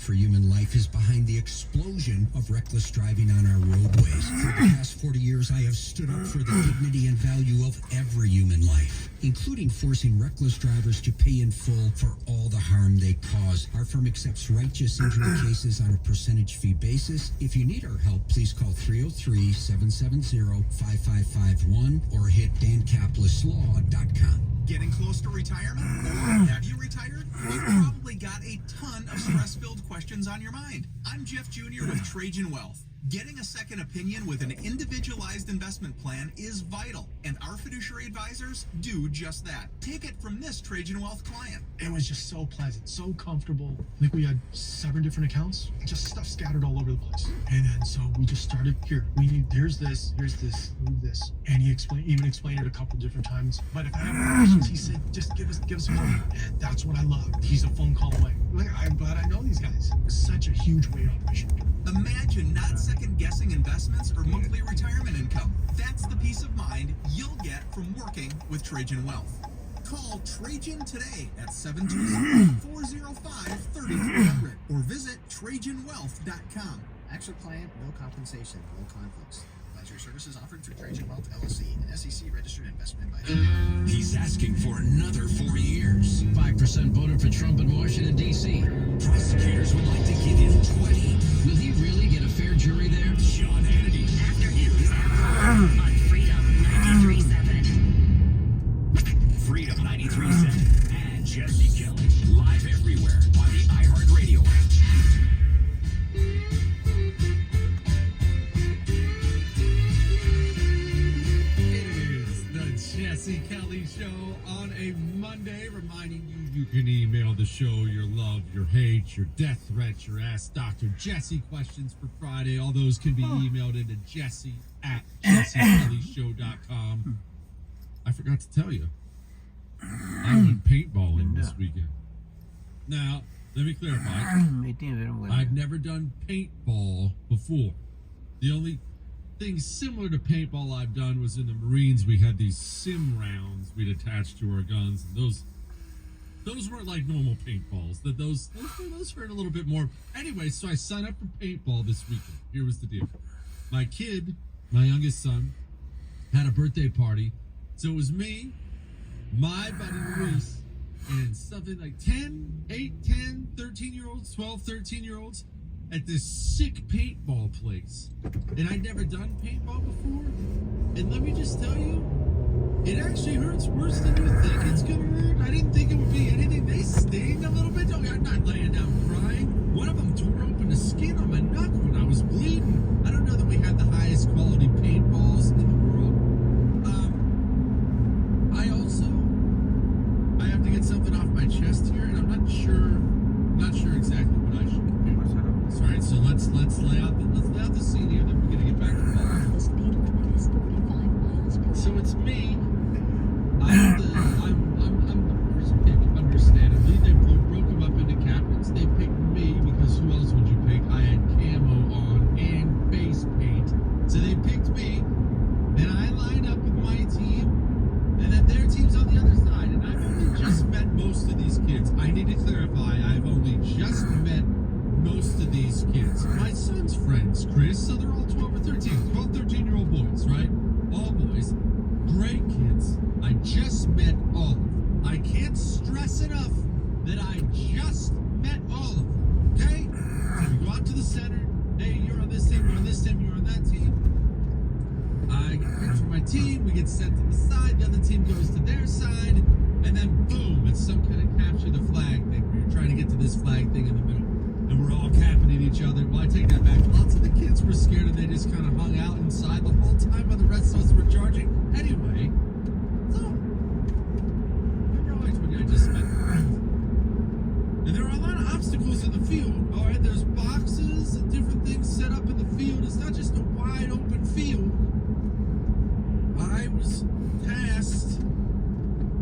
for human life is behind the explosion of reckless driving on our roadways. For the past 40 years, I have stood up for the dignity and value of every human life, including forcing reckless drivers to pay in full for all the harm they cause. Our firm accepts righteous injury cases on a percentage fee basis. If you need our help, please call 303-770-5551 or hit dancaplisslaw.com. Getting close to retirement? Or have you retired? You've probably got a ton of stress-filled questions on your mind. I'm Jeff Jr. with Trajan Wealth. Getting a second opinion with an individualized investment plan is vital, and our fiduciary advisors do just that. Take it from this Trajan Wealth client. It was just so pleasant, so comfortable. I think we had 7 different accounts, just stuff scattered all over the place. And then so we just started, here's this, move this. And he even explained it a couple different times. But if I have questions, he said, just give us a call. And that's what I love. He's a phone call away. I'm glad I know these guys. It's such a huge weight operation. Imagine not second-guessing investments or monthly retirement income. That's the peace of mind you'll get from working with Trajan Wealth. Call Trajan today at 720-405-3300 or visit TrajanWealth.com. Actual client, no compensation, no conflicts. Advisory services offered through Trajan Wealth LLC, an SEC-registered investment advisor. He's asking for another 4 years. 5% voted for Trump in Washington, D.C. Prosecutors would like to give him 20. Will he really get a fair jury there? Sean Hannity. Afternoons on Freedom 93.7. Freedom 93.7 and Jesse Kelly. Live everywhere on the iHeartRadio app. Jesse Kelly Show on a Monday, reminding you can email the show your love, your hate, your death threats, your Ask Dr. Jesse questions for Friday. All those can be emailed into jesse@jessekellyshow.com. I forgot to tell you, I went paintballing this weekend. Now, let me clarify. I've never done paintball before. The only thing similar to paintball I've done was in the Marines. We had these sim rounds we'd attach to our guns, and those weren't like normal paintballs. Those hurt a little bit more. Anyway, so I signed up for paintball this weekend. Here was the deal. My kid, my youngest son, had a birthday party. So it was me, my buddy Luis, and something like 13-year-olds, 12, 13-year-olds at this sick paintball place. And I'd never done paintball before. And let me just tell you, it actually hurts worse than you think it's gonna hurt. I didn't think it would be anything. They sting a little bit. I'm not laying down crying. One of them tore open the skin on my knuckle and I was bleeding. I don't know that we had the highest quality paintballs in the world. I have to get something off my chest here, and I'm not sure exactly what I should do. All right, so let's lay out the scene here. Then we're gonna get back to ball. The speed limit is 35 miles per hour. So it's me. I'm the first pick, understandably. They broke them up into captains. They picked me because who else would you pick? I had camo on and face paint. So they picked me, and I lined up with my team, and then their team's on the other side. And I've only just met most of these kids. I need to clarify, I've only just met most of these kids. My son's friends, Chris, so they're all 12 or 13. 12, 13-year-old boys, right? All boys. Great kids. I just met all of them. I can't stress enough that I just met all of them, okay? So we go out to the center. Hey, you're on this team, you're on this team, you're on that team. I get picked for my team. We get sent to the side. The other team goes to their side. And then, boom, it's some kind of capture the flag thing where you're trying to get to this flag thing in the middle. And we're all capping at each other. Well, I take that back. Lots of the kids were scared and they just kind of hung out inside the whole time while the rest of us were charging. Anyway, so, remember always when I just met them. And there are a lot of obstacles in the field, all right? There's boxes and different things set up in the field. It's not just a wide open field. I was tasked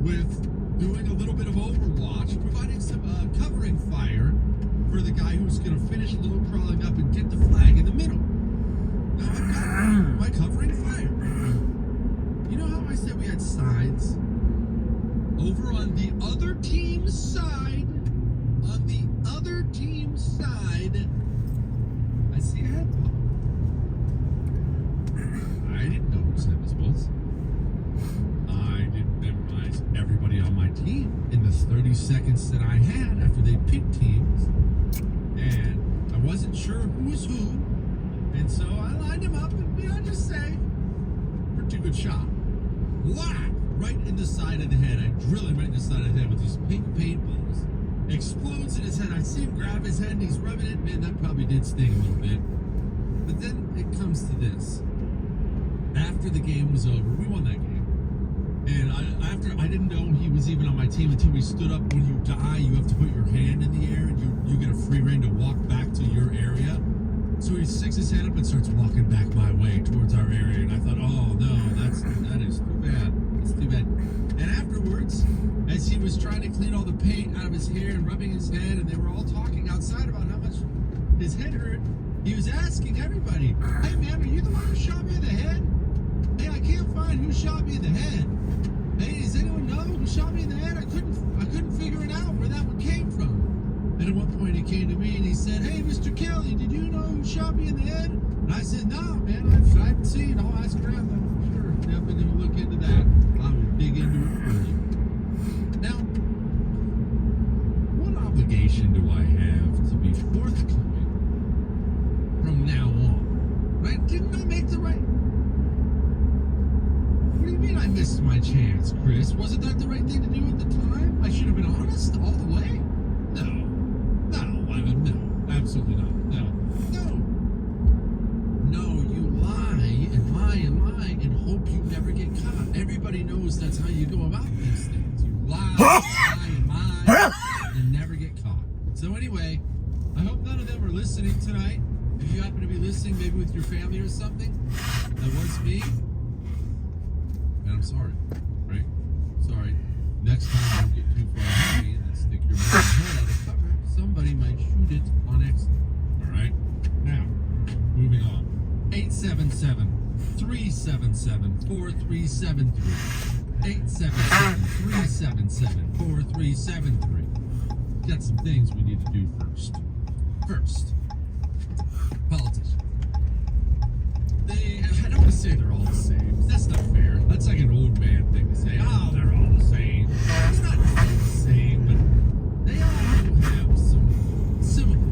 with doing a little bit of overwatch, providing some covering fire for the guy who's going to finish a little crawling up and get the flag in the middle. Now I've got my covering fire. You know how I said we had sides? Over on the other team's side, inside, I see a head pop. I didn't know whose head this was. I didn't memorize everybody on my team in the 30 seconds that I had after they picked teams. And I wasn't sure who was who. And so I lined him up and, I'll just say, pretty good shot. Whack! Right in the side of the head. I drill him right in the side of the head with these pink paintballs. Explodes in his head. I see him grab his head and he's rubbing it. Man, that probably did sting a little bit. But then it comes to this. After the game was over, we won that game. And I didn't know he was even on my team until we stood up. When you die, you have to put your hand in the air and you get a free rein to walk back to your area. So he sticks his head up and starts walking back my way towards our area. And I thought, oh no, that is too bad. That's too bad. And afterwards, as he was trying to clean all the paint out of his hair and rubbing his head, and they were all talking outside about how much his head hurt, he was asking everybody, hey man, are you the one who shot me in the head? Hey, I can't find who shot me in the head. Hey, does anyone know who shot me in the head? I couldn't figure it out where that one came from. And at one point he came to me and he said, hey, Mr. Kelly, did you know who shot me in the head? And I said, no, man, I haven't seen. I'll ask around though. Sure, definitely going to look into that. I will dig into it for you. Now, what obligation do I have to be forthcoming from now on? Right? Didn't I make the right... What do you mean I missed my chance, Chris? Wasn't that the right thing to do at the time? I should have been honest all the way? No, absolutely not. No, you lie and hope you never get caught. Everybody knows that's how you go about these things. You lie and never get caught. So anyway, I hope none of them are listening tonight. If you happen to be listening, maybe with your family or something, that was me. And I'm sorry, right? Sorry. Next time, don't get too far ahead of me and then stick your head out of cover. Somebody might shoot it on accident. All right? Now, moving on. 877-377-4373. 877-377-4373. Got some things we need to do first. First, politicians. I don't want to say they're all the same. That's not fair. That's like an old man thing to say. Oh, they're all the same. They're not all the same, but they all have some similarities.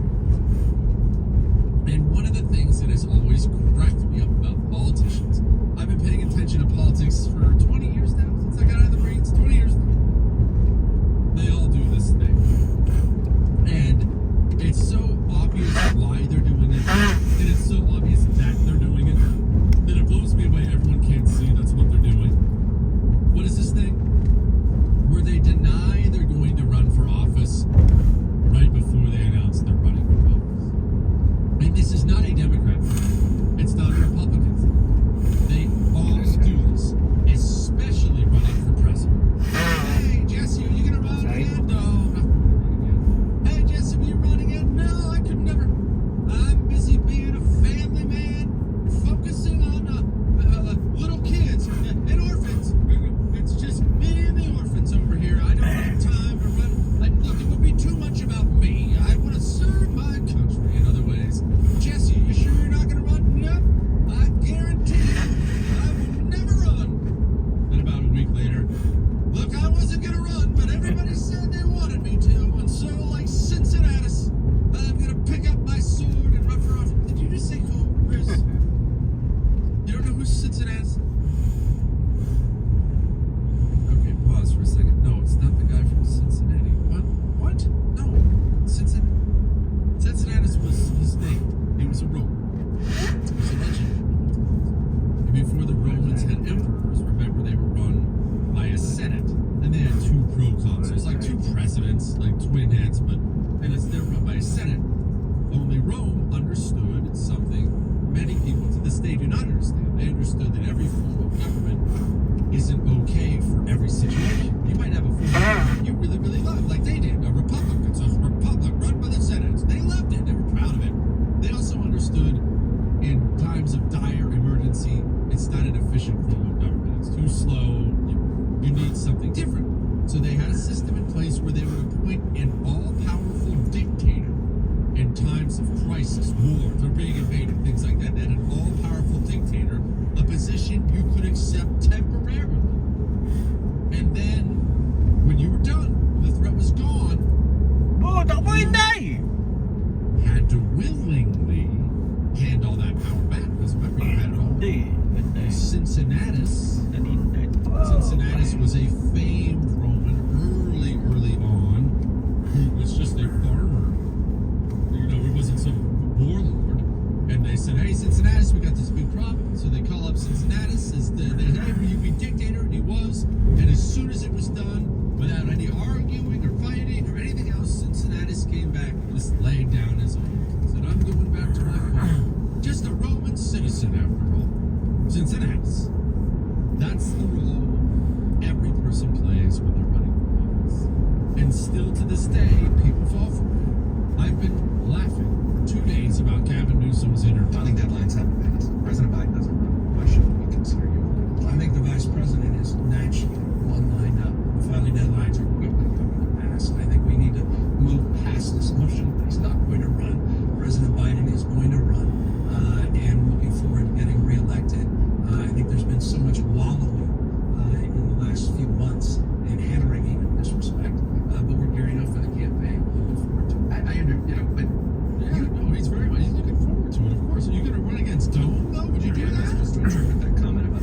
And one of the things that has always cracked me up about politicians, I've been paying attention to politics for 20 years now, since I got out of the Marines, 20 years now. They all do this thing. And it's so obvious why they're doing it, and it's so obvious that they're doing it, that it blows me away. Everyone can't see that's what they're doing. What is this thing? Where they deny they're going to run for office right before they announce they're running for office. And this is not a Democrat thing. It's not a Republican thing. They all do this, especially running for president. Hey, Jesse, are you going to run again? No, I'm not running again. Hey, Jesse, will you run again? No, I could never. I'm busy being a family man, focusing on little kids and orphans. It's just me and the orphans over here. I don't have time to run. Look, it would be too much about me. I want to serve my country in other ways. Jesse, you sure you're not going to run? Nope. I guarantee you, I will never run. And about a week later, look, I wasn't going to run, but everybody said they wanted me to. And so, like Cincinnatus, I'm going to pick up my sword and run for office. Did you just say who, Chris? You don't know who Cincinnatus? Okay, pause for a second. No, it's not the guy from Cincinnati. What? No. Cincinnatus was his name. He was a Roman. He was a legend. And before the Romans had emperors, remember they were run by a senate. And they had two proconsuls, like two presidents, like twin heads, but they're run by a senate. Only Rome understood something many people to this day do not understand. They understood that every form of government isn't okay for every situation. You might have a form of government you really, really love, like they did. A republic. It's a republic run by the Senate. They loved it. They were proud of it. They also understood in times of dire emergency, it's not an efficient form of government. It's too slow. You need something different. So they had a system in place where they would appoint an all-powerful dictator in times of crisis, wars are being invaded, things like that, and an all-powerful dictator, a position you could accept temporarily. And then, when you were done, when the threat was gone, had to willingly hand all that power back. Because remember, you had it all. Cincinnatus was a famed Roman early on, who was just a farmer. You know, he wasn't some warlord. And they said, hey, Cincinnatus, we got this big problem. So they call up Cincinnatus, hey, will you be dictator? And he was. And as soon as it was done, without any arguing or fighting or anything else, Cincinnatus came back and just laid down his arms. Said, I'm going back to my farm. Just a Roman citizen, after all. Cincinnatus. That's the role every person plays when they're running for office. And still to this day, people fall for it. I've been laughing for 2 days about Gavin Newsom's interview. Filing deadlines haven't passed. President Biden doesn't run. Why shouldn't we consider you? I think the vice president is naturally one line up. The filing deadlines are quickly coming to pass. And I think we need to move past this notion that he's not going to run. President Biden is going to run, and looking forward to getting reelected. I think there's been so much wallowing in the last few months and hand-wringing in this respect. But we're gearing up for the campaign. Looking forward to it. But he's very much. He's looking forward to it. Of course. Are you going to run against Dome though? Would you do Am I that? supposed to interpret that comment about?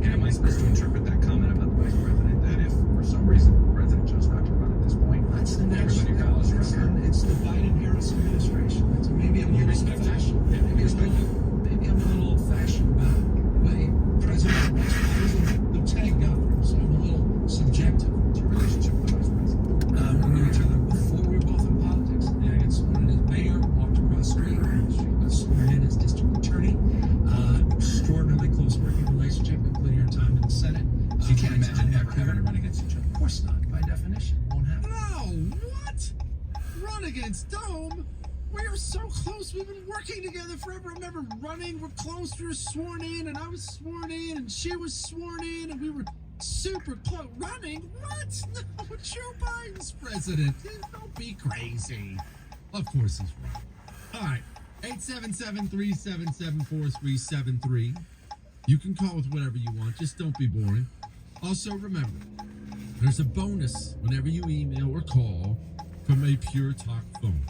Am I supposed to interpret that comment about the vice president that if for some reason the president chose not to run at this point, That's the next. everybody follows around? It's the Biden-Harris administration. Maybe I'm a little old-fashioned. Maybe I'm a little old-fashioned about the way President was. I was lieutenant governor, so I'm a little subjective. What's your relationship with the vice president? We knew each other before we were both in politics. And I got sworn in as mayor, walked across the street, got sworn in as district attorney. Extraordinarily close working relationship, including our time in the Senate. So you can't imagine ever having to run against each other. Of course not, by definition. Won't happen. No, what? Run against Dome? We are so close. We've been working together forever. I remember running. We're close. We were sworn in, and I was sworn in, and she was sworn in, and we were super close. Running? What? No, Joe Biden's president. Don't be crazy. Of course he's right. All right. 877-377-4373. You can call with whatever you want. Just don't be boring. Also, remember, there's a bonus whenever you email or call from a Pure Talk phone.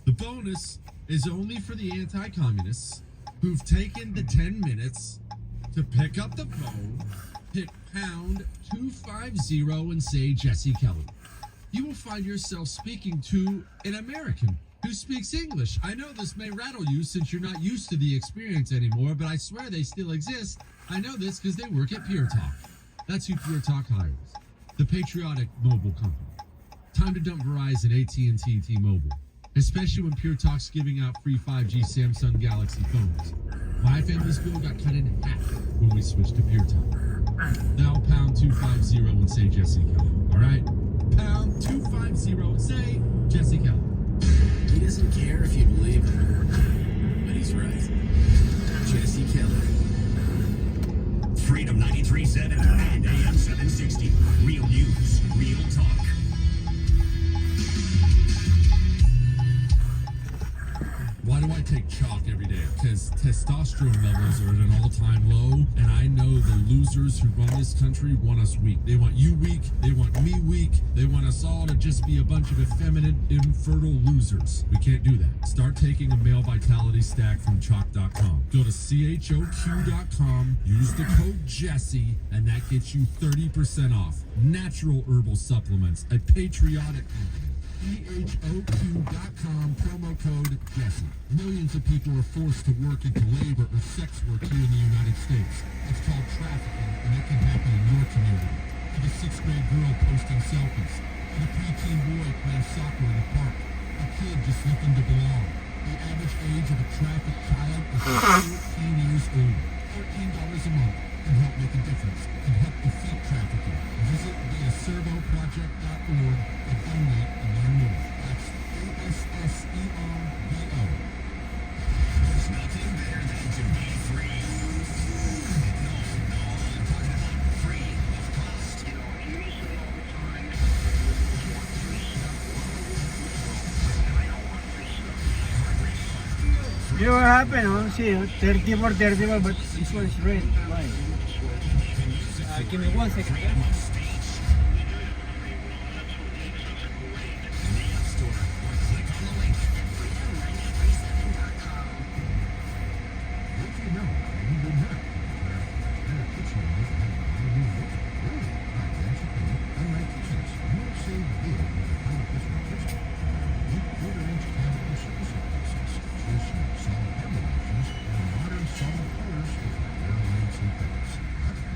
The bonus is only for the anti-communists who've taken the 10 minutes to pick up the phone, hit pound 250 and say Jesse Kelly. You will find yourself speaking to an American who speaks English. I know this may rattle you since you're not used to the experience anymore, but I swear they still exist. I know this because they work at Pure Talk. That's who Pure Talk hires. The patriotic mobile company. Time to dump Verizon, AT&T, T-Mobile. Especially when Pure Talk's giving out free 5G Samsung Galaxy phones. My family's bill got cut in half when we switched to Pure Talk. Now pound 250 and say Jesse Kelly. All right? Pound 250 and say Jesse Kelly. He doesn't care if you believe him, but he's right. Jesse Kelly. Freedom 93.7 and AM 760. Real news, real talk. Why do I take chalk every day? Because testosterone levels are at an all-time low, and I know the losers who run this country want us weak. They want you weak, they want me weak, they want us all to just be a bunch of effeminate, infertile losers. We can't do that. Start taking a male vitality stack from chalk.com. Go to CHOQ.com, use the code Jesse, and that gets you 30% off. Natural herbal supplements, a patriotic company. CHOQ.com, promo code Jesse. Millions of people are forced to work into labor or sex work here in the United States. It's called trafficking, and it can happen in your community. To the 6th grade girl posting selfies, to the preteen boy playing soccer in the park, a kid just looking to belong. The average age of a trafficked child is 14 years old. $14 a month can help make a difference, can help defeat trafficking. Visit theservoproject.org to donate and learn more. That's ASSERVO. There's nothing better than to be free. No, I'm talking about free of cost. You know, you say all the time, you want free stuff. And I don't want free stuff. iHeartRadio. You what happened? Oh, see, 34, 34, but this one is red. Why? Give me 1 second. Okay?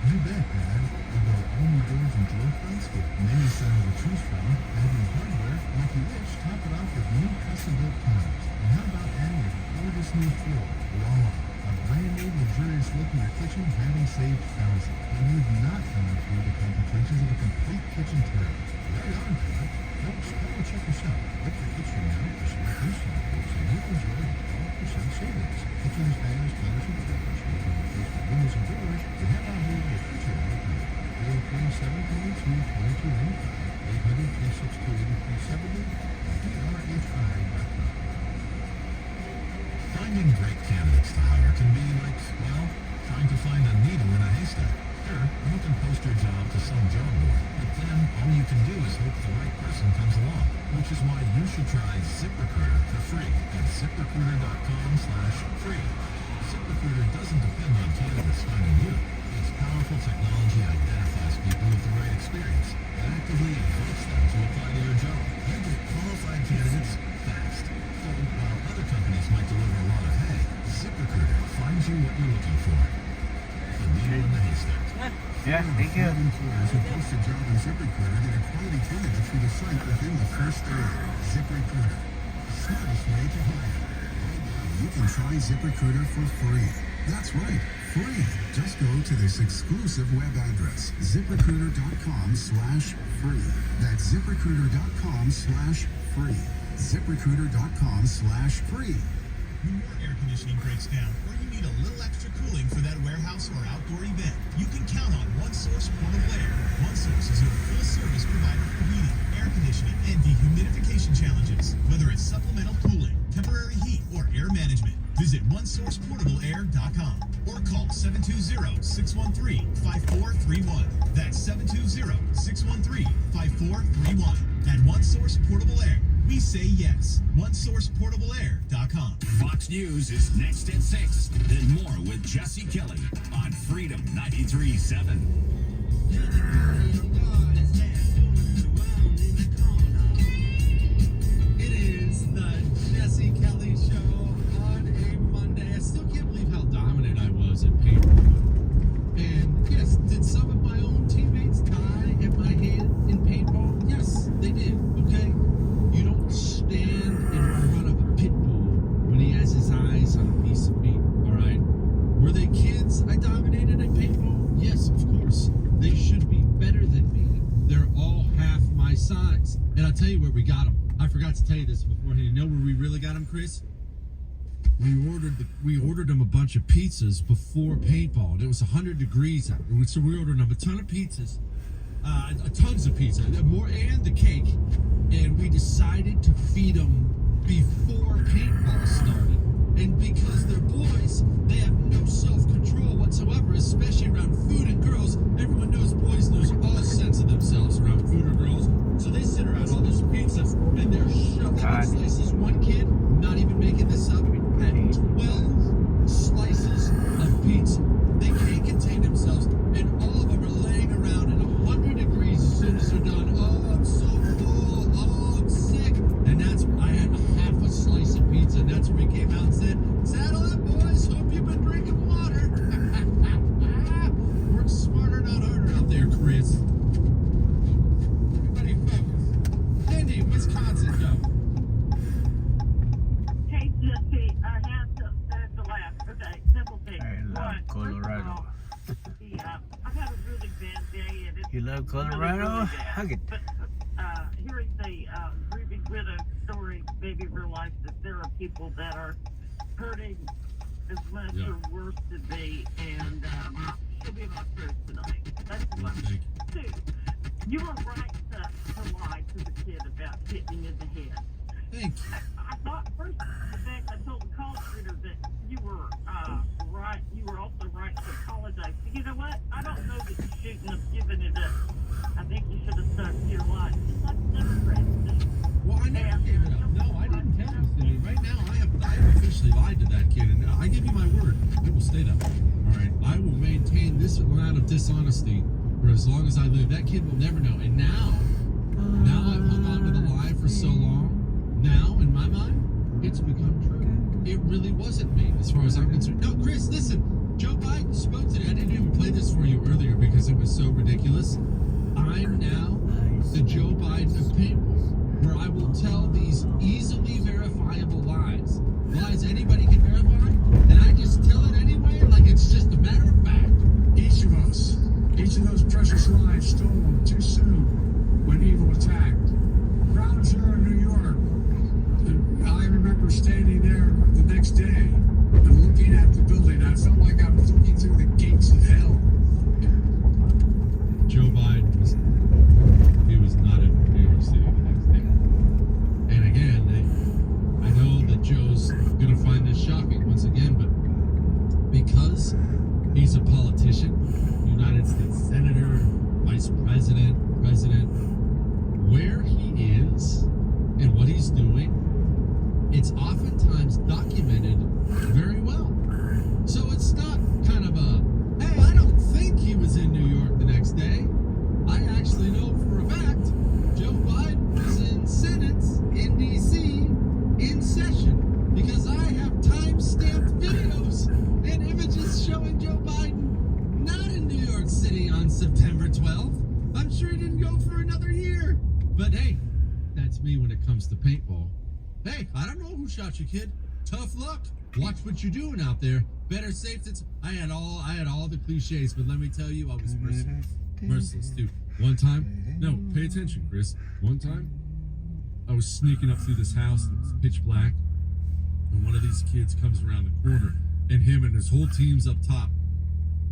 You bet, Dad. With our all-new doors and door fronts with many styles to choose from, add new hardware, like you wish, top it off with new custom-built panels. And how about adding a gorgeous new floor? Voila! A brand new luxurious look in your kitchen, having saved thousands. And you've not gone through the complications of a complete kitchen tear. Right on, Dad. Come and check us out. Let your kitchen now for select install quotes and you can enjoy 12% savings. Kitchens, banners, counters, and doors. Windows and doors, we have our new refrigerator panel. 800-362-8370, Finding great candidates to hire can be like, well, trying to find a needle in a haystack. Sure, you can post your job to some job board, but then all you can do is hope the right person comes along, which is why you should try ZipRecruiter for free at ZipRecruiter.com/free. ZipRecruiter doesn't depend on candidates finding you. Its powerful technology identifies people with the right experience and actively invites them to apply to your job. You get qualified candidates fast. So while other companies might deliver a lot of hay, ZipRecruiter finds you what you're looking for. The needle in the haystack. Yeah, thank you. Employers who post a job in ZipRecruiter get a quality candidate through the site within the first day. ZipRecruiter, the smartest way to hire. You can try ZipRecruiter for free. That's right, free. Just go to this exclusive web address, ZipRecruiter.com/free. That's ZipRecruiter.com/free. ZipRecruiter.com/free. When your air conditioning breaks down, or you need a little extra cooling for that warehouse or outdoor event, you can count on OneSource Portable Air. OneSource is your full-service provider for heating, air conditioning, and dehumidification challenges. Whether it's supplemental cooling, temporary heat, or air management, visit OneSourcePortableAir.com or call 720-613-5431. That's 720-613-5431. At OneSource Portable Air, we say yes. OneSourcePortableAir.com. Fox News is next at 6. Then more with Jesse Kelly on Freedom 93.7. It is the Jesse Kelly Show on a Monday. I still can't believe how dominant I was at paintball. And yes, did some of my own teammates die at my hand in paintball? Yes, they did. Okay, you don't stand in front of a pit bull when he has his eyes on a piece of meat. All right. Were they kids I dominated at paintball? Yes, of course. They should be better than me. They're all half my size. And I'll tell you where we got them. I forgot to tell you this beforehand. You know where we really got them, Chris? We ordered them a bunch of pizzas before paintball. It was 100 degrees out. So we ordered them a ton of pizzas, tons of pizza, more and the cake. And we decided to feed them before paintball started. And because they're boys, they have no self-control whatsoever, especially around food and girls. Everyone knows boys lose all sense of themselves around food or girls. So they sit around all this pizza and they're shoving slices. One kid, not even making this up, had 12 slices of pizza. They can't contain themselves, and all of them are laying around at 100 degrees as soon as they're done. Oh, I'm so full. Oh, I'm sick. And I had half a slice of pizza, and that's when we came out and said, "Saddle up, boys. Hope you've been drinking water." Work smarter, not harder out there, Chris. Everybody focus. Indy, Wisconsin, go. Hey, Jesse, I have to laugh. Okay, simple thing. I love Colorado. I've had a really bad day. And it's You love really, Colorado? really bad. Hug it. But hearing the grieving widow story made me realize that there are people that are hurting as much or worse than me, and she'll be my prayers tonight. That's one. Two, you were right to lie to the kid about hitting him in the head. Thank you. I thought first, in fact, I told the call reader that lied to that kid, and I give you my word, it will stay that way. All right, I will maintain this amount of dishonesty for as long as I live. That kid will never know. And now I've hung on to the lie for so long. Now, in my mind, it's become true. It really wasn't me, as far as I'm concerned. No, Chris, listen. Joe Biden spoke today. I didn't even play this for you earlier because it was so ridiculous. I'm now the Joe Biden of paintball, where I will tell these easily verifiable lies. Lies anybody can verify, and I just tell it anyway like it's just a matter of fact. Each of us, each of those precious lives stolen too soon when evil attacked. Ground zero in New York. And I remember standing there the next day and looking at the building. I felt like I was looking through the gates of hell. Joe Biden was not in New York City the next day. And again, I know that Joe's going to find this shocking once again, but because he's a politician, United States Senator, Vice President, where he is and what he's doing, it's oftentimes documented very well. So it's not kind of a, hey, I don't think he was in New York the next day. I actually know for a fact Joe Biden was in Senate in D.C. in session because I have time-stamped videos and images showing Joe Biden not in New York City on September 12th. I'm sure he didn't go for another year. But hey, that's me when it comes to paintball. Hey, I don't know who shot you, kid. Tough luck. Watch what you're doing out there. Better safe than... I had all the cliches, but let me tell you, I was merciless, dude. One time, no, pay attention, Chris. One time, I was sneaking up through this house, and it was pitch black, and one of these kids comes around the corner, and him and his whole team's up top.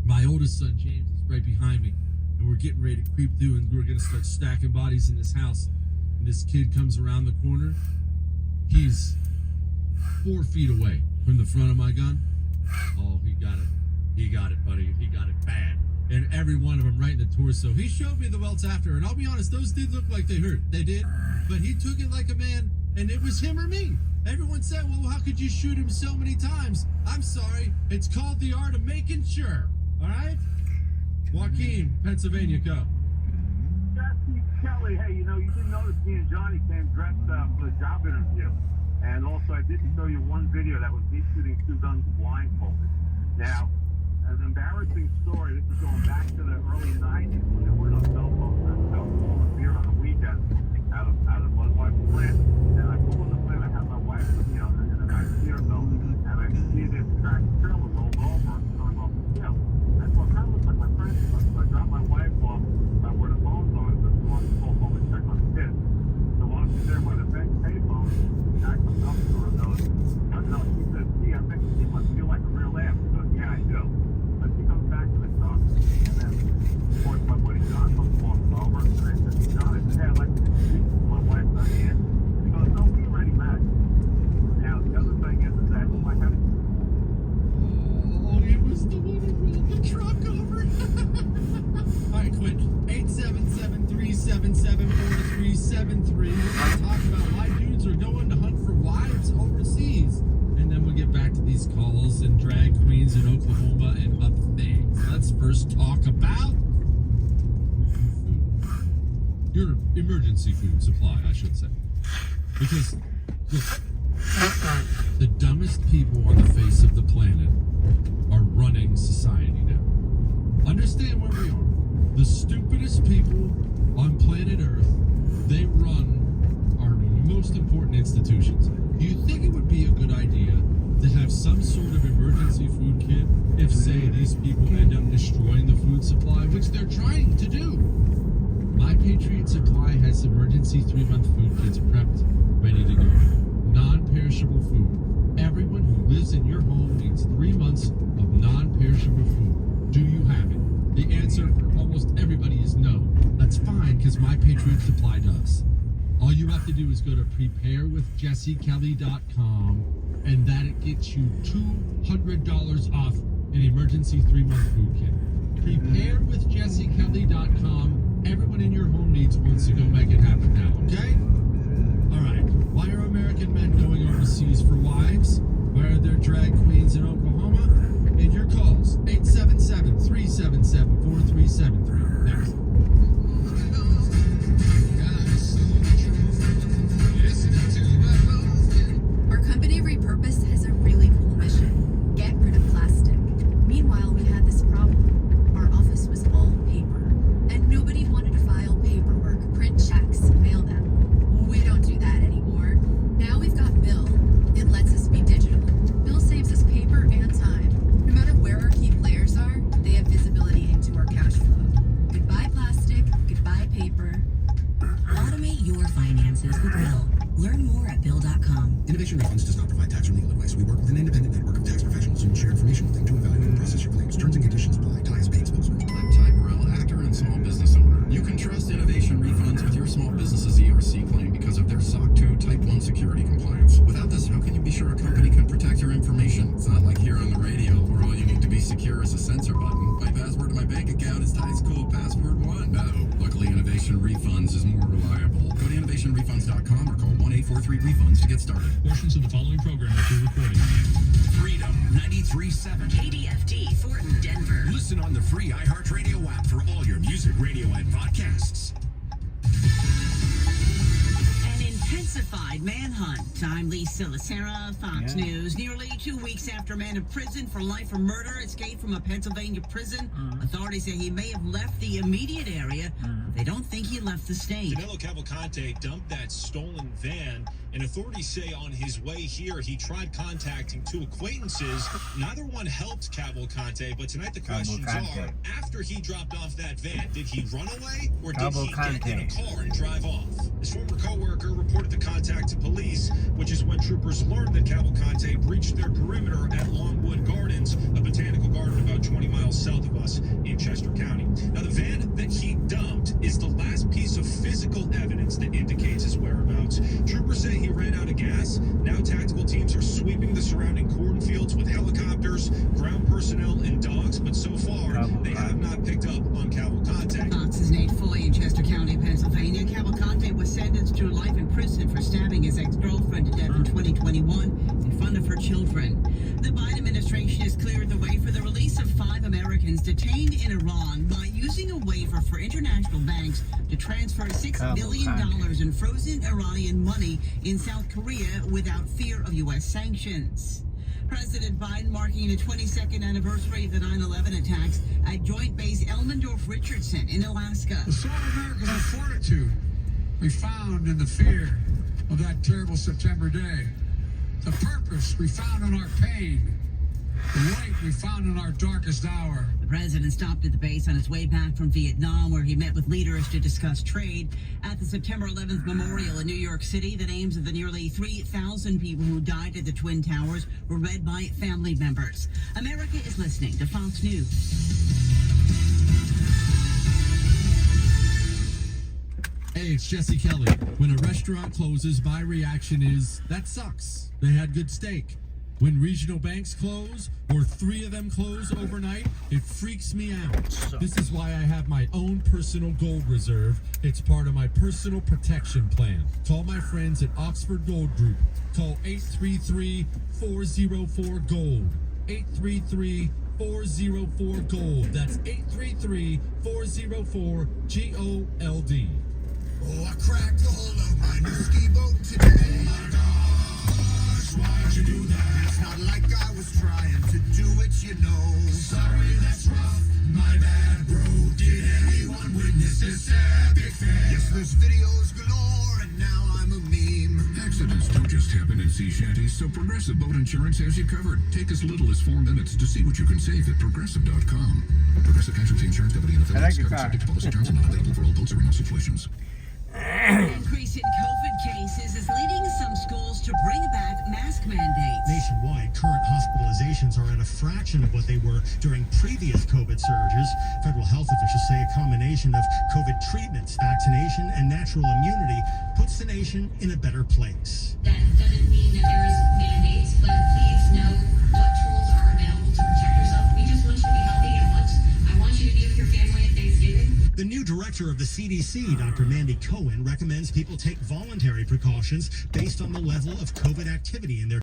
My oldest son, James, is right behind me, and we're getting ready to creep through, and we're going to start stacking bodies in this house. And this kid comes around the corner. He's 4 feet away from the front of my gun. Oh, he got it. He got it, buddy. He got it bad. And every one of them right in the torso. He showed me the welts after, and I'll be honest, those did look like they hurt. They did. But he took it like a man, and it was him or me. Everyone said, well, how could you shoot him so many times? I'm sorry. It's called the art of making sure. All right? Joaquin, Pennsylvania, go. Jesse Kelly, hey, you didn't notice me and Johnny came dressed for the job interview. And also, I did show you one video that was me shooting 2 guns blindfolded. Now, an embarrassing story. This is going back to the early 90s when there were no cell phones. I was pulling beer on the weekend out of Budweiser plant. And I pull in the plant. I have my wife with me in the back beer building. And I see this track trailer rolled over and going off the hill. That's what kind of looks like my friend's truck. So I dropped my wife off by where the phone's on because she wants to pull home and check on the kids. So while she's there by the payphone, I come up to her and goes, she says, gee, I think she must feel like a real laugh. She goes, yeah, I do. But she comes back to the truck, and then, of course, my buddy John comes walking over, and I said, John, I said, hey, I'd like to speak to my wife, Diane. And he goes, no, we already met. Now, the other thing is that I have... Oh, it was the one who rolled the truck over. All right, quit. 877-377-4373. We're talking about why dudes are going to hunt for wives overseas. And then we'll get back to these calls and drag queens in Oklahoma and other things. Let's first talk about your emergency food supply, I should say. Because, look, the dumbest people on the face of the planet are running society now. Understand where we are. The stupidest people on planet Earth, they run our most important institutions. Do you think it would be a good idea to have some sort of emergency food kit if, say, these people end up destroying the food supply, which they're trying to do? My Patriot Supply has emergency 3-month food kits prepped, ready to go. Non-perishable food. Everyone who lives in your home needs 3 months of non-perishable food. Do you have it? The answer for almost everybody is no. That's fine, because My Patriot Supply does. All you have to do is go to preparewithjessekelly.com, and that it gets you $200 off an emergency 3-month food kit. Preparewithjessekelly.com. Everyone in your home needs one, so go make it happen now, okay? All right. Why are American men going overseas for wives? Why are there 7-3. Next. Our company Repurpose has a really cool mission. Get rid of plastic. Meanwhile, we had this problem. Our office was all paper. And nobody wanted to file paperwork, print checks, mail them. We don't do that anymore. Now we've got Bill. It lets us be digital. Bill saves us paper and time. No matter where our key players are, they have visibility into our cash flow. Goodbye plastic, goodbye paper. Automate your finances with Bill. Learn more at Bill.com. Innovation Refunds does not provide tax or legal advice. We work with an independent network of tax professionals who will share information with them to evaluate and process your claims. Terms and conditions apply. Ty is paid spokesman. I'm Ty Burrell, actor and small business owner. You can trust Innovation Refunds with your small business's ERC claim because of their SOC 2 Type 1 security compliance. Without this, how can you be sure a company can protect your information? It's not like here on the radio where all you need to be secure is a sensor button. My password to my bank account is Ty's Cool Password 1. No, luckily Innovation Refunds is more reliable. Go to innovationrefunds.com or call 1-843-REFUNDS to get started. Portions of the following program that you're recording. Freedom 93.7. KDFD, Thornton, Denver. Listen on the free iHeartRadio app for all your music, radio, and podcasts. An intensified manhunt. I'm Lisa Lacera, Fox Yeah. News. Nearly 2 weeks after a man in prison for life for murder escaped from a Pennsylvania prison, authorities say he may have left the immediate area. They don't think he left the state. Danilo Cavalcante dumped that stolen van, and authorities say on his way here, he tried contacting two acquaintances. Neither one helped Cavalcante, but tonight the questions are, after he dropped off that van, did he run away, or did he get in a car and drive off? His former co-worker reported the contact to police, which is when troopers learned that Cavalcante breached their perimeter at Longwood Gardens, a botanical garden about 20 miles south of us in Chester County. Now, the van that he dumped is the last piece of physical evidence that indicates his whereabouts. Troopers say he ran out of gas. Now tactical teams are sweeping the surrounding cornfields with helicopters, ground personnel, and dogs, but so far, they have not picked up on Cavalcante. Fox's Nate Foy in Chester County, Pennsylvania. Cavalcante was sentenced to life in prison for stabbing his ex-girlfriend to death in 2021 in front of her children. The Biden administration has cleared the way for the release of 5 Americans detained in Iran by using a waiver for international banks to transfer $6 billion in frozen Iranian money in South Korea without fear of U.S. sanctions. President Biden marking the 22nd anniversary of the 9/11 attacks at Joint Base Elmendorf-Richardson in Alaska. The soul of America's our fortitude we found in the fear of that terrible September day. The purpose we found in our pain. The light we found in our darkest hour. The president stopped at the base on his way back from Vietnam, where he met with leaders to discuss trade. At the September 11th memorial in New York City, the names of the nearly 3,000 people who died at the Twin Towers were read by family members. America is listening to Fox News. Hey, it's Jesse Kelly. When a restaurant closes, my reaction is, that sucks. They had good steak. When regional banks close, or 3 of them close overnight, it freaks me out. This is why I have my own personal gold reserve. It's part of my personal protection plan. Call my friends at Oxford Gold Group. Call 833-404-GOLD. 833-404-GOLD. That's 833-404-GOLD. Oh, I cracked the hull of my new ski boat today. Oh my gosh, why'd you do that? It's not like I was trying to do it, you know. Sorry, that's rough. My bad, bro. Did anyone witness this epic fail? Yes, there's videos galore, and now I'm a meme. Accidents don't just happen in sea shanties, so Progressive Boat Insurance has you covered. Take as little as 4 minutes to see what you can save at Progressive.com. Progressive Casualty Insurance Company and affiliates. Covered subject to policy terms and not available for all boats or in all situations. Increase in COVID cases is leading some schools to bring back mask mandates. Nationwide, current hospitalizations are at a fraction of what they were during previous COVID surges. Federal health officials say a combination of COVID treatments, vaccination, and natural immunity puts the nation in a better place. That doesn't mean that there's mandates, but please know what tools are available to protect yourself. We just want you to be healthy, and I want you to be with your family at Thanksgiving. The new director of the CDC, Dr. Mandy Cohen, recommends people take voluntary precautions based on the level of COVID activity in their